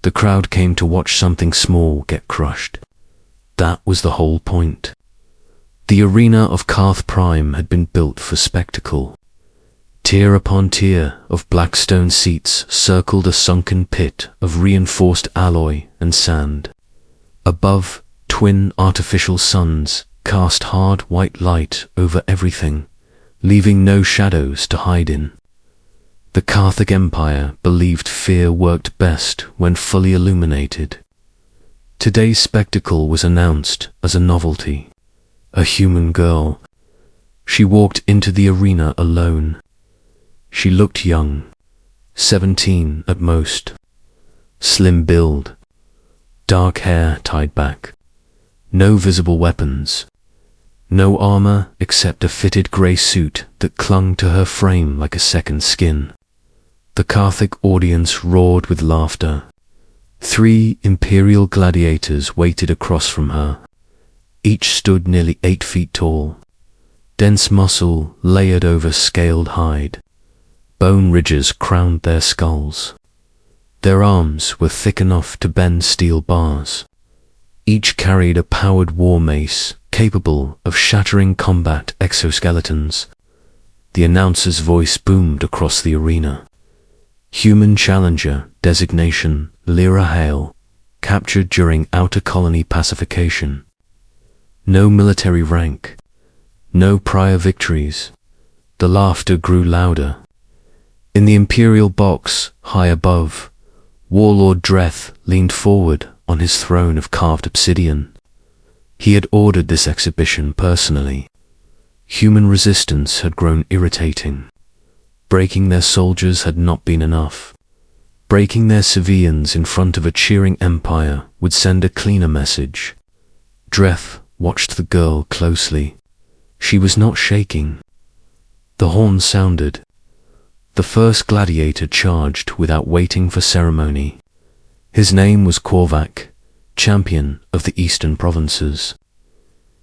The crowd came to watch something small get crushed. That was the whole point. The arena of Carth Prime had been built for spectacle. Tier upon tier of black stone seats circled a sunken pit of reinforced alloy and sand. Above, twin artificial suns cast hard white light over everything, leaving no shadows to hide in. The Carthage Empire believed fear worked best when fully illuminated. Today's spectacle was announced as a novelty. A human girl. She walked into the arena alone. She looked young, 17 at most. Slim build, dark hair tied back, no visible weapons, no armor except a fitted grey suit that clung to her frame like a second skin. The Carthage audience roared with laughter. 3 imperial gladiators waited across from her. Each stood nearly 8 feet tall. Dense muscle layered over scaled hide. Bone ridges crowned their skulls. Their arms were thick enough to bend steel bars. Each carried a powered war mace capable of shattering combat exoskeletons. The announcer's voice boomed across the arena. Human Challenger, designation Lyra Hale, captured during Outer Colony pacification. No military rank, no prior victories. The laughter grew louder. In the Imperial box, high above, Warlord Dreth leaned forward on his throne of carved obsidian. He had ordered this exhibition personally. Human resistance had grown irritating. Breaking their soldiers had not been enough. Breaking their civilians in front of a cheering empire would send a cleaner message. Dreth watched the girl closely. She was not shaking. The horn sounded. The first gladiator charged without waiting for ceremony. His name was Korvac, champion of the eastern provinces.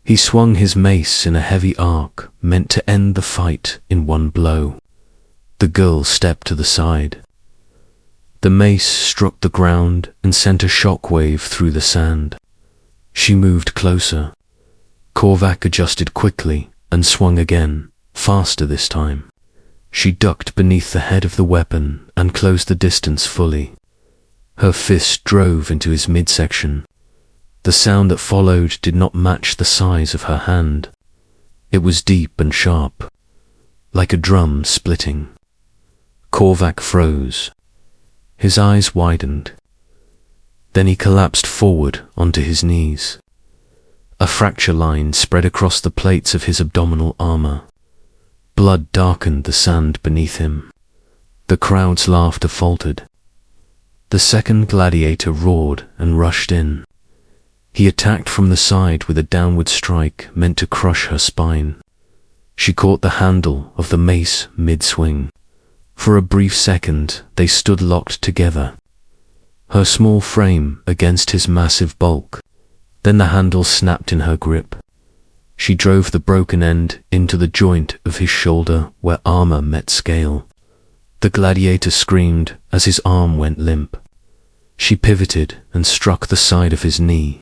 He swung his mace in a heavy arc meant to end the fight in one blow. The girl stepped to the side. The mace struck the ground and sent a shockwave through the sand. She moved closer. Korvac adjusted quickly and swung again, faster this time. She ducked beneath the head of the weapon and closed the distance fully. Her fist drove into his midsection. The sound that followed did not match the size of her hand. It was deep and sharp, like a drum splitting. Korvac froze. His eyes widened. Then he collapsed forward onto his knees. A fracture line spread across the plates of his abdominal armor. Blood darkened the sand beneath him. The crowd's laughter faltered. The second gladiator roared and rushed in. He attacked from the side with a downward strike meant to crush her spine. She caught the handle of the mace mid-swing. For a brief second, they stood locked together. Her small frame against his massive bulk. Then the handle snapped in her grip. She drove the broken end into the joint of his shoulder where armor met scale. The gladiator screamed as his arm went limp. She pivoted and struck the side of his knee.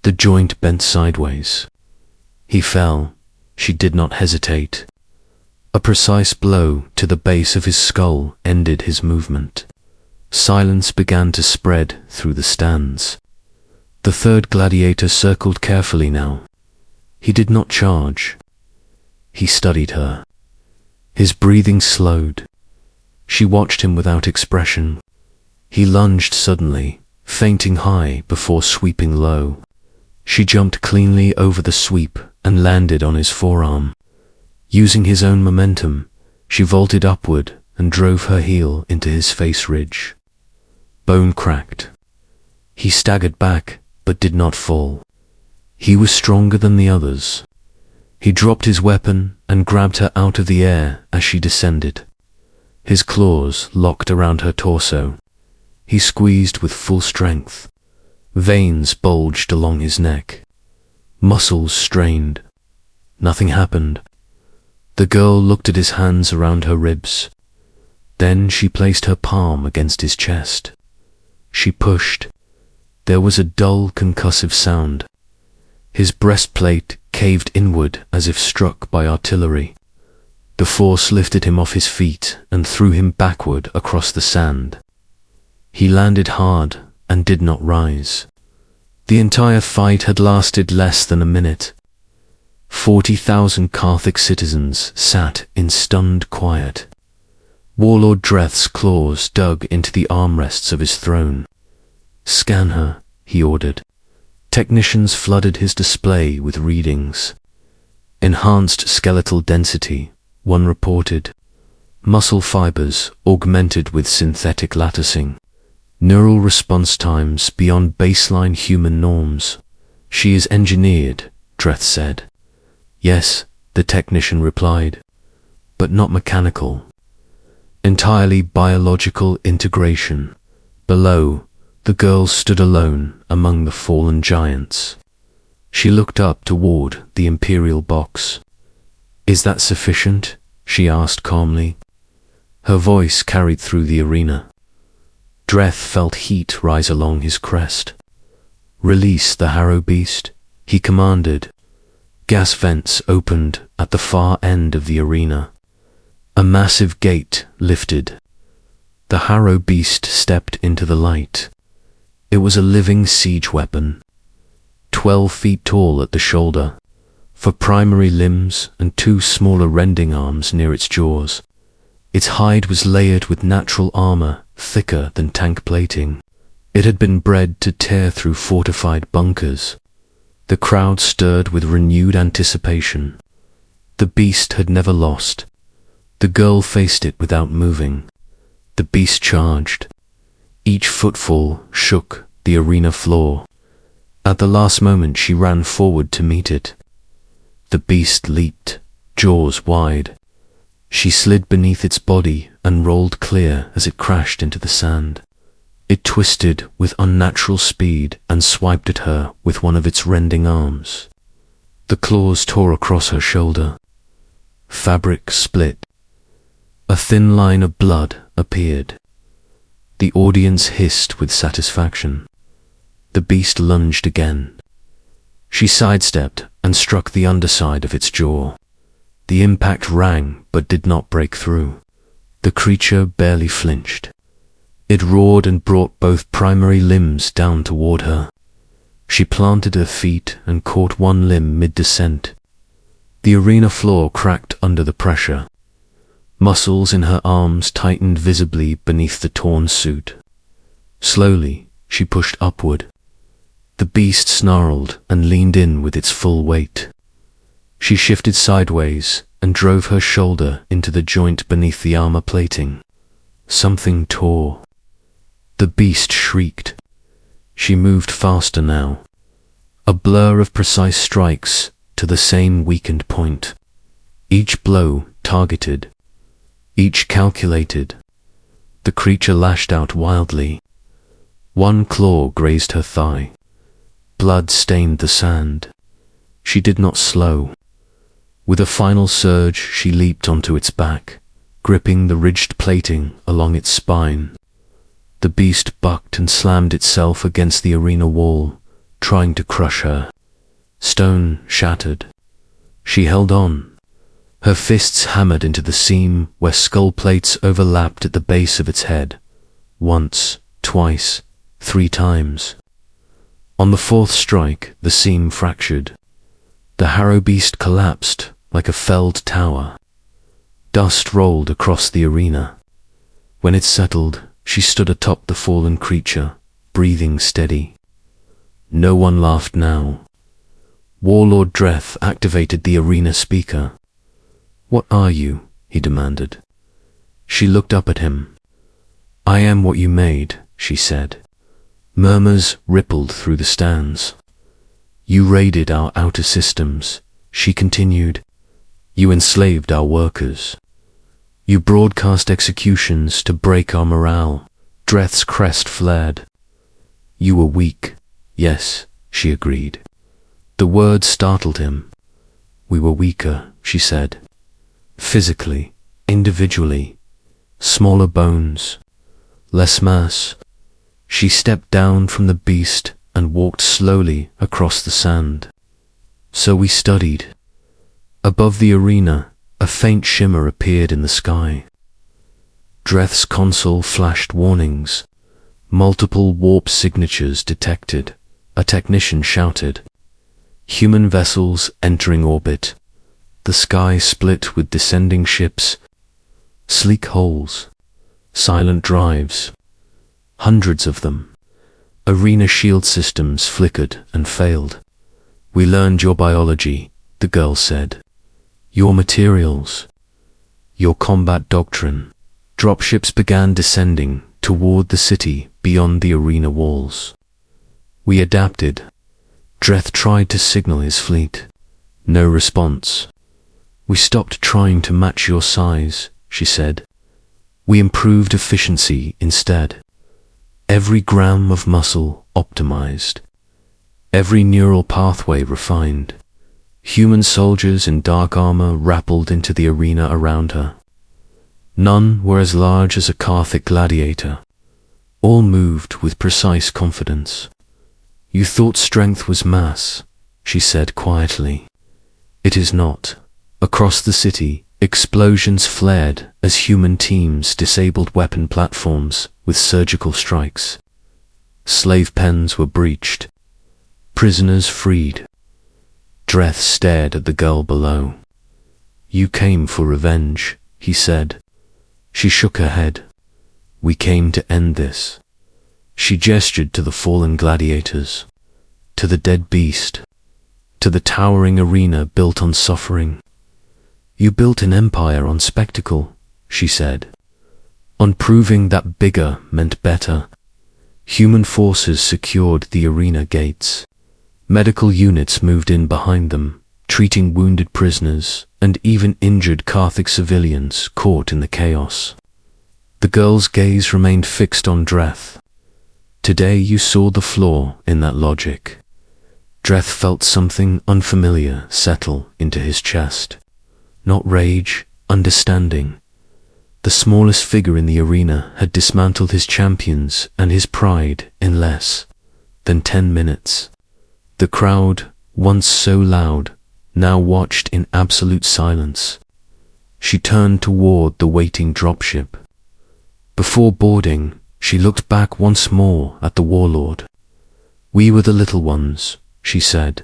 The joint bent sideways. He fell. She did not hesitate. A precise blow to the base of his skull ended his movement. Silence began to spread through the stands. The third gladiator circled carefully now. He did not charge. He studied her. His breathing slowed. She watched him without expression. He lunged suddenly, feinting high before sweeping low. She jumped cleanly over the sweep and landed on his forearm. Using his own momentum, she vaulted upward and drove her heel into his face ridge. Bone cracked. He staggered back, but did not fall. He was stronger than the others. He dropped his weapon and grabbed her out of the air as she descended. His claws locked around her torso. He squeezed with full strength. Veins bulged along his neck. Muscles strained. Nothing happened. The girl looked at his hands around her ribs. Then she placed her palm against his chest. she pushed. There was a dull, concussive sound. His breastplate caved inward as if struck by artillery. The force lifted him off his feet and threw him backward across the sand. He landed hard and did not rise. The entire fight had lasted less than a minute. 40,000 Karthic citizens sat in stunned quiet. Warlord Dreth's claws dug into the armrests of his throne. "Scan her," he ordered. Technicians flooded his display with readings. Enhanced skeletal density, one reported. Muscle fibers augmented with synthetic latticing. Neural response times beyond baseline human norms. "She is engineered," Dreth said. "Yes," the technician replied, "but not mechanical. Entirely biological integration." Below, the girl stood alone among the fallen giants. She looked up toward the Imperial box. "Is that sufficient?" she asked calmly. Her voice carried through the arena. Dreth felt heat rise along his crest. "Release the Harrow Beast," he commanded. Gas vents opened at the far end of the arena. A massive gate lifted. The Harrow Beast stepped into the light. It was a living siege weapon, 12 feet tall at the shoulder, for primary limbs and 2 smaller rending arms near its jaws. Its hide was layered with natural armor, thicker than tank plating. It had been bred to tear through fortified bunkers. The crowd stirred with renewed anticipation. The beast had never lost. The girl faced it without moving. The beast charged. Each footfall shook the arena floor. At the last moment she ran forward to meet it. The beast leaped, jaws wide. She slid beneath its body and rolled clear as it crashed into the sand. It twisted with unnatural speed and swiped at her with one of its rending arms. The claws tore across her shoulder. Fabric split. A thin line of blood appeared. The audience hissed with satisfaction. The beast lunged again. She sidestepped and struck the underside of its jaw. The impact rang but did not break through. The creature barely flinched. It roared and brought both primary limbs down toward her. She planted her feet and caught one limb mid-descent. The arena floor cracked under the pressure. Muscles in her arms tightened visibly beneath the torn suit. Slowly, she pushed upward. The beast snarled and leaned in with its full weight. She shifted sideways and drove her shoulder into the joint beneath the armor plating. Something tore. The beast shrieked. She moved faster now. A blur of precise strikes to the same weakened point. Each blow targeted. Each calculated. The creature lashed out wildly. One claw grazed her thigh. Blood stained the sand. She did not slow. With a final surge, she leaped onto its back, gripping the ridged plating along its spine. The beast bucked and slammed itself against the arena wall, trying to crush her. Stone shattered. She held on. Her fists hammered into the seam where skull plates overlapped at the base of its head. Once, twice, 3 times. On the 4th strike, the seam fractured. The Harrow Beast collapsed like a felled tower. Dust rolled across the arena. When it settled, she stood atop the fallen creature, breathing steady. No one laughed now. Warlord Dreth activated the arena speaker. "What are you?" he demanded. She looked up at him. "I am what you made," she said. Murmurs rippled through the stands. "You raided our outer systems," she continued. "You enslaved our workers. You broadcast executions to break our morale." Dreth's crest flared. "You were weak." "Yes," she agreed. The word startled him. "We were weaker," she said. "Physically, individually, smaller bones, less mass." She stepped down from the beast and walked slowly across the sand. So we studied. Above the arena, a faint shimmer appeared in the sky. Dreth's console flashed warnings. Multiple warp signatures detected. A technician shouted. Human vessels entering orbit. The sky split with descending ships. Sleek holes. Silent drives. Hundreds of them. Arena shield systems flickered and failed. We learned your biology, the girl said. Your materials. Your combat doctrine. Dropships began descending toward the city beyond the arena walls. We adapted. Dreth tried to signal his fleet. No response. We stopped trying to match your size, she said. We improved efficiency instead. Every gram of muscle optimized. Every neural pathway refined. Human soldiers in dark armor rappelled into the arena around her. None were as large as a Carthic gladiator. All moved with precise confidence. You thought strength was mass, she said quietly. It is not. Across the city, explosions flared as human teams disabled weapon platforms with surgical strikes. Slave pens were breached. Prisoners freed. Dreth stared at the girl below. You came for revenge, he said. She shook her head. We came to end this. She gestured to the fallen gladiators, to the dead beast, to the towering arena built on suffering. You built an empire on spectacle, she said, on proving that bigger meant better. Human forces secured the arena gates. Medical units moved in behind them, treating wounded prisoners and even injured Carthic civilians caught in the chaos. The girl's gaze remained fixed on Dreth. Today you saw the flaw in that logic. Dreth felt something unfamiliar settle into his chest. Not rage, understanding. The smallest figure in the arena had dismantled his champions and his pride in less than 10 minutes. The crowd, once so loud, now watched in absolute silence. She turned toward the waiting dropship. Before boarding, she looked back once more at the warlord. We were the little ones, she said.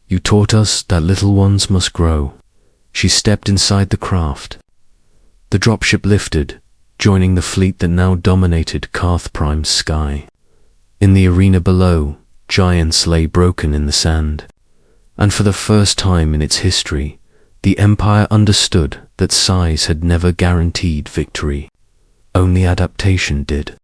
You taught us that little ones must grow. She stepped inside the craft. The dropship lifted, joining the fleet that now dominated Carth Prime's sky. In the arena below, giants lay broken in the sand. And for the first time in its history, the Empire understood that size had never guaranteed victory. Only adaptation did.